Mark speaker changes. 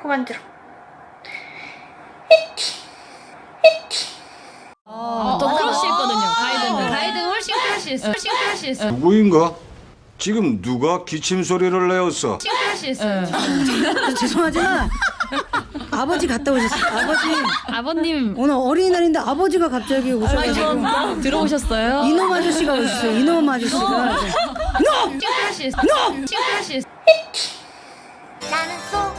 Speaker 1: 코 만들어.
Speaker 2: 또 크러쉬했거든요. 가이드는 훨씬 크러쉬했어. 훨씬 크러쉬했어.
Speaker 3: 누구인가? 지금 누가 기침 소리를 내었어?
Speaker 2: 훨씬 크러쉬했어.
Speaker 4: 죄송하지만 아버지 갔다 오셨어요.
Speaker 2: 아버님
Speaker 4: 오늘 어린이날인데 아버지가 갑자기 오셔가지고
Speaker 2: 들어오셨어요?
Speaker 4: 이놈 아저씨가 오셨어요. 이놈 아저씨가.
Speaker 2: 훨씬 크러쉬했어. 훨씬 크러쉬했어.
Speaker 1: 나는 속